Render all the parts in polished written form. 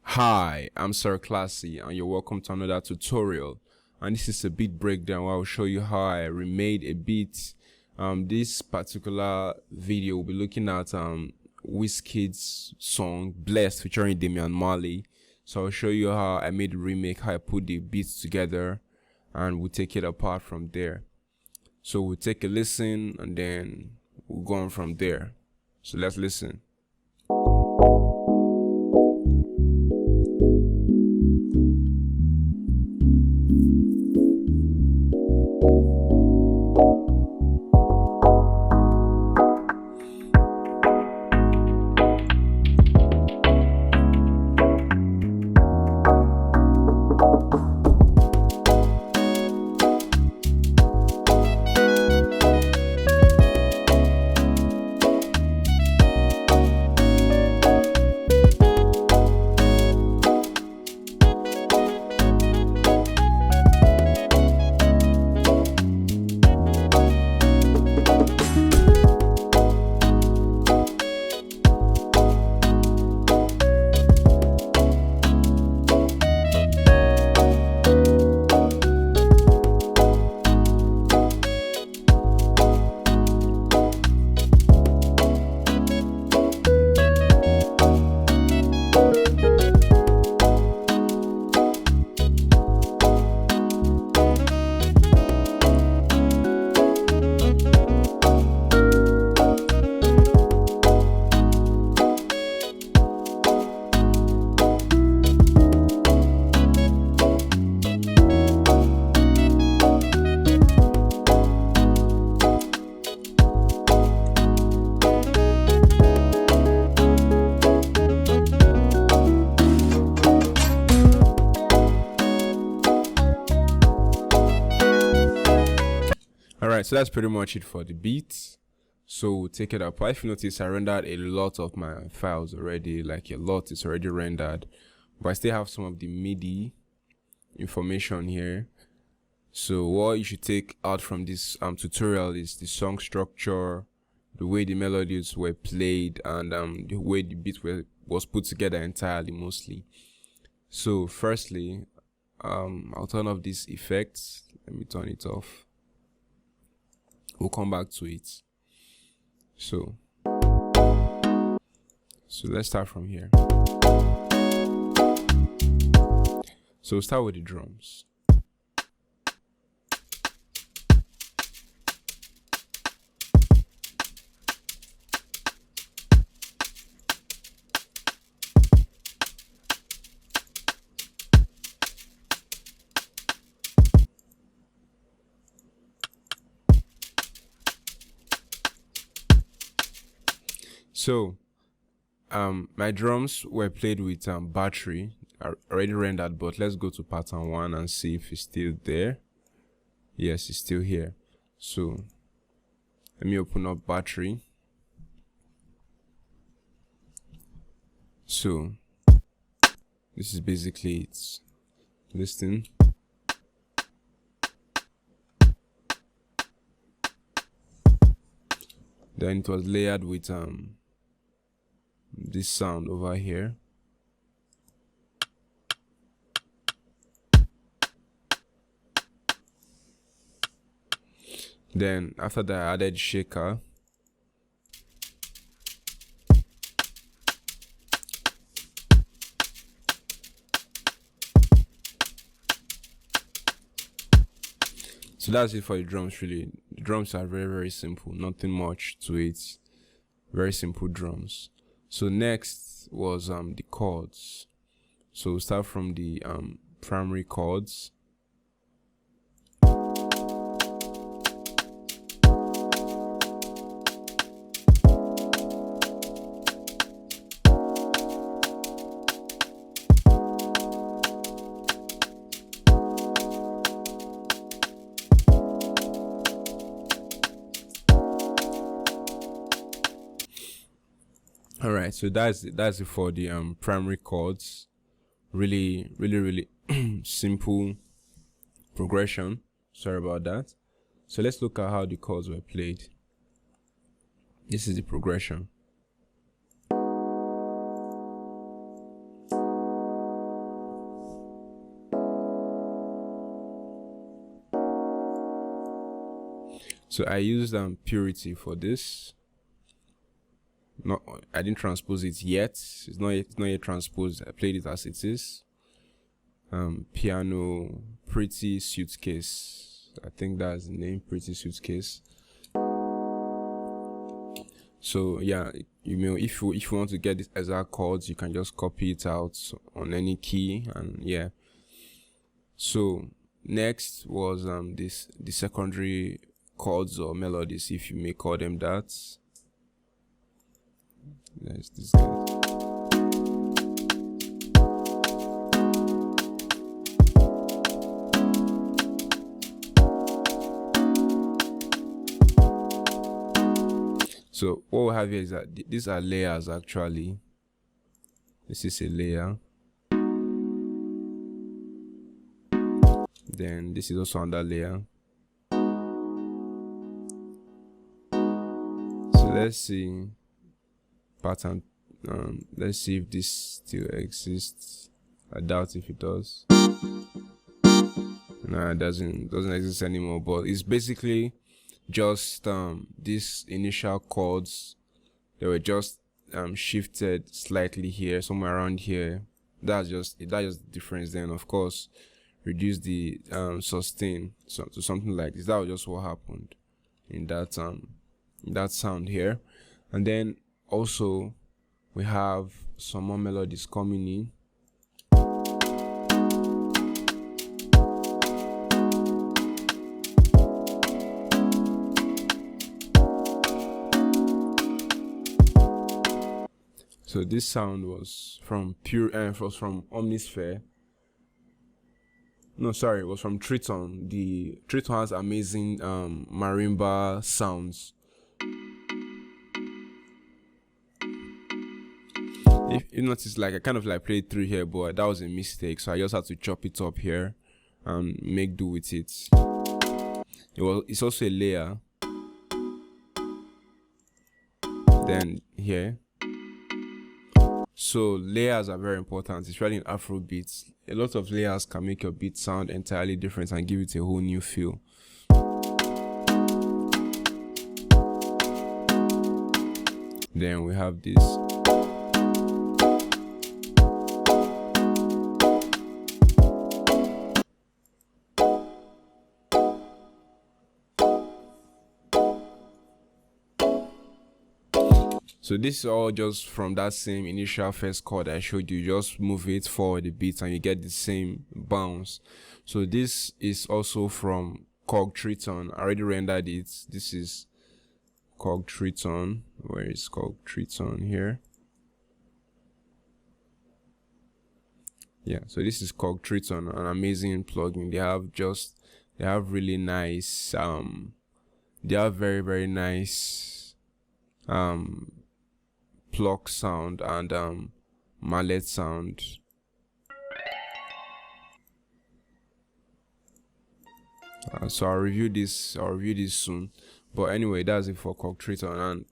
Hi, I'm Sir Classy and you're welcome to another tutorial, and this is a beat breakdown where I'll show you how I remade a beat. This particular video will be looking at Wizkid's song Blessed featuring Damian Marley. So I'll show you how I made a remake, how I put the beats together, and we'll take it apart from there. So we'll take a listen and then we'll go on from there. So let's listen. Alright, so that's pretty much it for the beat. So we'll take it apart. If you notice, I rendered a lot of my files already, like a lot is already rendered, but I still have some of the MIDI information here. So what you should take out from this tutorial is the song structure, the way the melodies were played, and the way the beat was put together entirely, mostly. So firstly, I'll turn off these effects. Let me turn it off. We'll come back to it. So let's start from here. So we'll start with the drums. So my drums were played with battery. I already rendered, but let's go to pattern 1 and see if it's still there. Yes, it's still here. So let me open up battery. So this is basically it. Listen. Then it was layered with this sound over here. Then after that I added shaker. So that's it for the drums. Really, the drums are very simple, nothing much to it, very simple drums. So next was the chords. So we'll start from the primary chords. All right, so that's it for the primary chords. Really simple progression. Sorry about that. So let's look at how the chords were played. This is the progression. So I used Purity for this. Not, I didn't transpose it yet. It's not yet transposed. I played it as it is. Piano, Pretty Suitcase. I think that's the name, Pretty Suitcase. So yeah, if you want to get this exact chords, you can just copy it out on any key, and yeah. So next was the secondary chords or melodies, if you may call them that. There's this guy. So what we have here is that these are layers actually. This is a layer. Then this is also another layer. So let's see pattern. Let's see if this still exists. I doubt if it does. No, it doesn't exist anymore. But it's basically just these initial chords. They were just shifted slightly here, somewhere around here. That's just the difference. Then of course reduce the sustain to something like this. That was just what happened in that sound here. And then also we have some more melodies coming in. So this sound was from Omnisphere. No, sorry, it was from Triton. The Triton has amazing marimba sounds. If you notice, like I kind of like played through here, but that was a mistake. So I just had to chop it up here and make do with it. It's also a layer. Then here. So layers are very important, especially in Afrobeats. A lot of layers can make your beat sound entirely different and give it a whole new feel. Then we have this. So this is all just from that same initial first chord I showed you. Just move it forward a bit and you get the same bounce. So this is also from Cog Triton. I already rendered it. This is Cog Triton. Where is Cog Triton here? Yeah, so this is Cog Triton, an amazing plugin. They have really nice they have very, very nice pluck sound and mallet sound. So I'll review this soon. But anyway, that's it for Cog Triton. And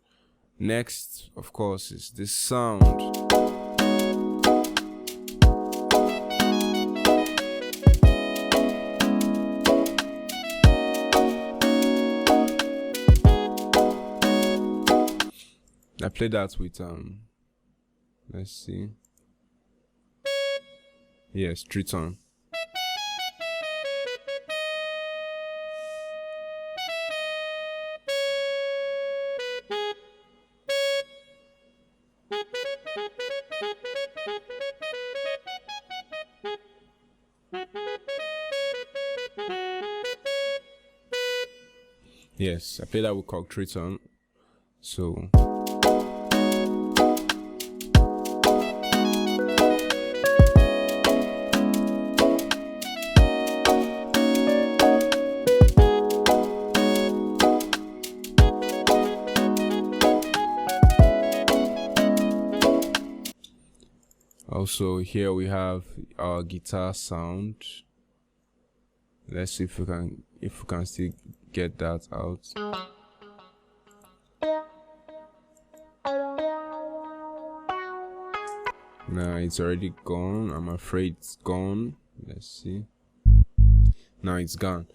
next, of course, is this sound. I played that with let's see. Yes, Triton. Yes, I played that with Cog Triton. So also here we have our guitar sound. Let's see if we can still get that out. Now it's already gone. I'm afraid it's gone. Let's see. Now it's gone.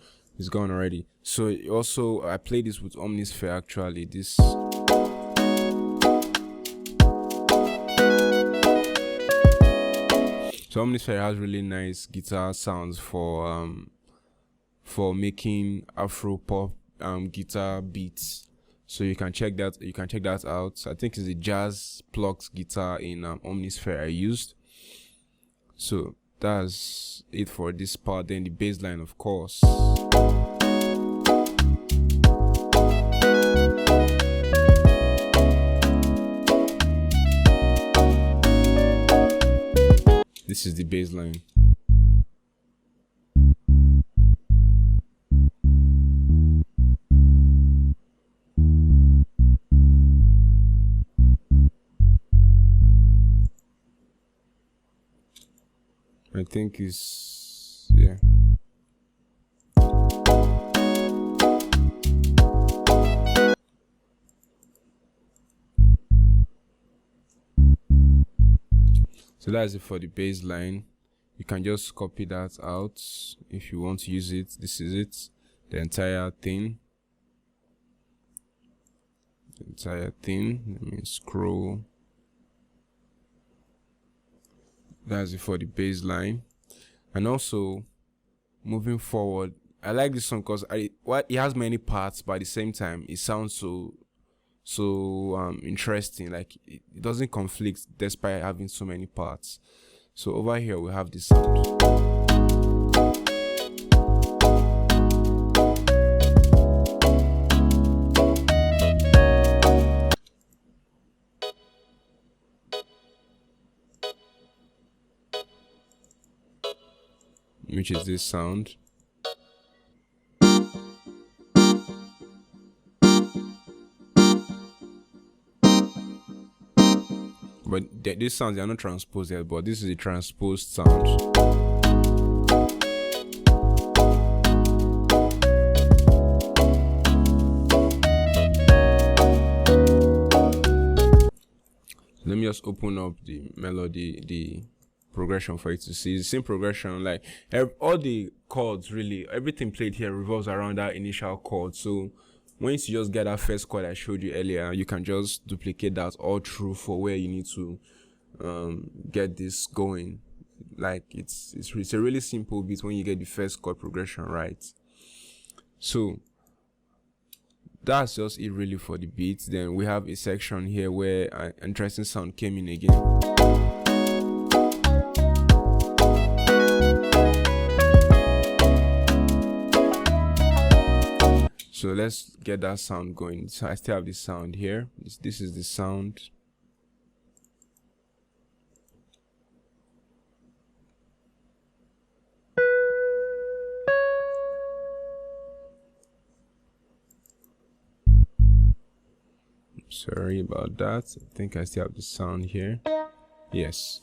It's gone already. So also I played this with Omnisphere actually. This So Omnisphere has really nice guitar sounds for making Afro pop guitar beats. So you can check that out. I think it's a jazz plucked guitar in Omnisphere I used. So that's it for this part. Then the bass line, of course. This is the bass line. I think it's, yeah. So that's it for the bass line. You can just copy that out if you want to use it. This is it, the entire thing. Let me scroll. That's it for the bass line. And also, moving forward, I like this song because it has many parts, but at the same time, it sounds so interesting. Like it doesn't conflict despite having so many parts. So over here we have this sound. Which is this sound. But these sounds are not transposed yet, but this is a transposed sound. Let me just open up the melody, the progression for you to see. It's the same progression, like all the chords, really everything played here revolves around that initial chord. So once you just get that first chord I showed you earlier, you can just duplicate that all through for where you need to get this going. Like it's a really simple beat when you get the first chord progression right. So that's just it really for the beat. Then we have a section here where an interesting sound came in again. So let's get that sound going. So I still have this sound here. This is the sound. Sorry about that. I think I still have the sound here. Yes.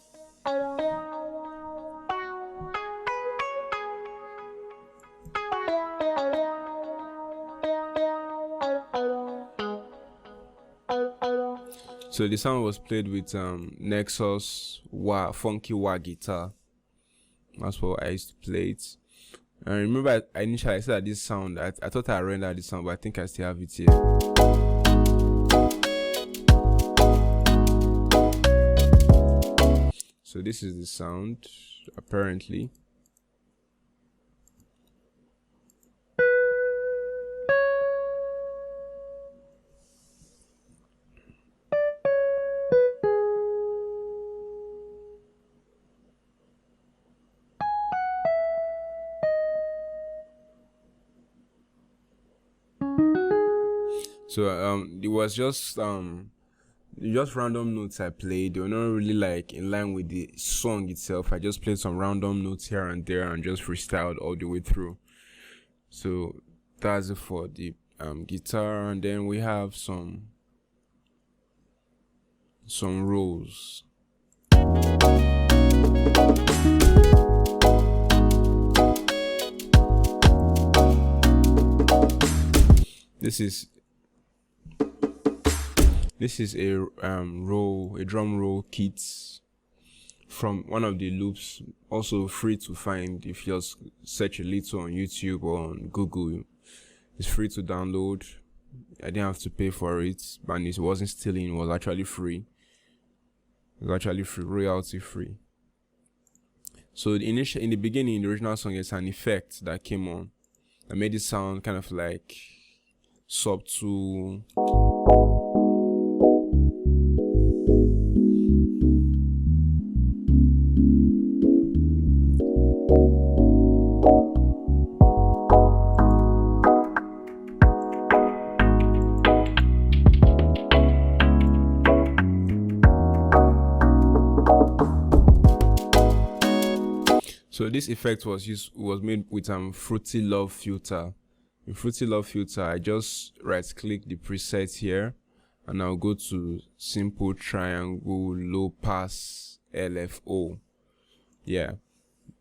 So the sound was played with Nexus funky wah guitar. That's what I used to play it. I remember initially I said that this sound, I thought I rendered this sound, but I think I still have it here. So this is the sound, apparently. So it was just random notes I played. They were not really like in line with the song itself. I just played some random notes here and there and just freestyled all the way through. So that's it for the guitar, and then we have some rolls. This is a drum roll kit from one of the loops, also free to find if you just search a little on YouTube or on Google. It's free to download. I didn't have to pay for it, and it wasn't stealing. It was actually free. It was actually free, royalty free. So in the beginning, the original song, is an effect that came on that made it sound kind of like subtle. So this effect was made with Fruity Love filter. In Fruity Love filter, I just right click the preset here, and I'll go to simple triangle low pass LFO. Yeah,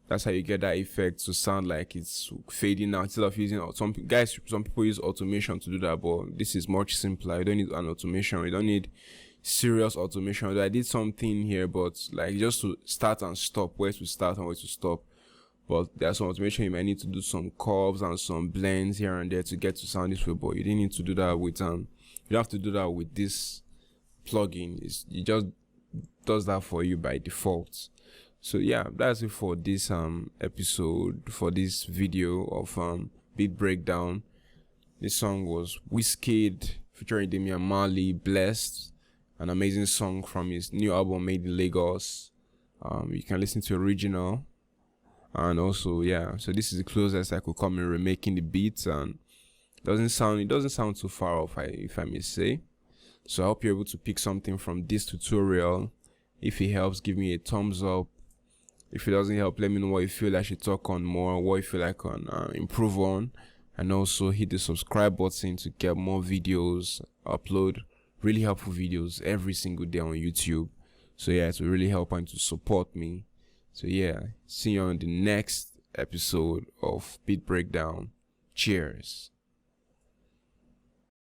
that's how you get that effect to sound like it's fading out instead of using some people use automation to do that, but this is much simpler. You don't need an automation. You don't need serious automation. I did something here, but like just to start and stop, where to start and where to stop. But there's some automation. You might need to do some curves and some blends here and there to get to sound this way, but you didn't need to do that with you don't have to do that with this plugin. It just does that for you by default. So yeah, that's it for this episode, for this video of Beat Breakdown. This song was Wizkid featuring Damian Marley, Blessed, an amazing song from his new album Made in Lagos. You can listen to original, and also so this is the closest I could come in remaking the beats, and it doesn't sound too far off, if I may say. So I hope you're able to pick something from this tutorial. If it helps, give me a thumbs up. If it doesn't help, let me know what you feel I should talk on more, what you feel I can improve on, and also hit the subscribe button to get more videos. Upload really helpful videos every single day on YouTube. So yeah, it will really help and to support me. So yeah, see you on the next episode of Beat Breakdown. Cheers.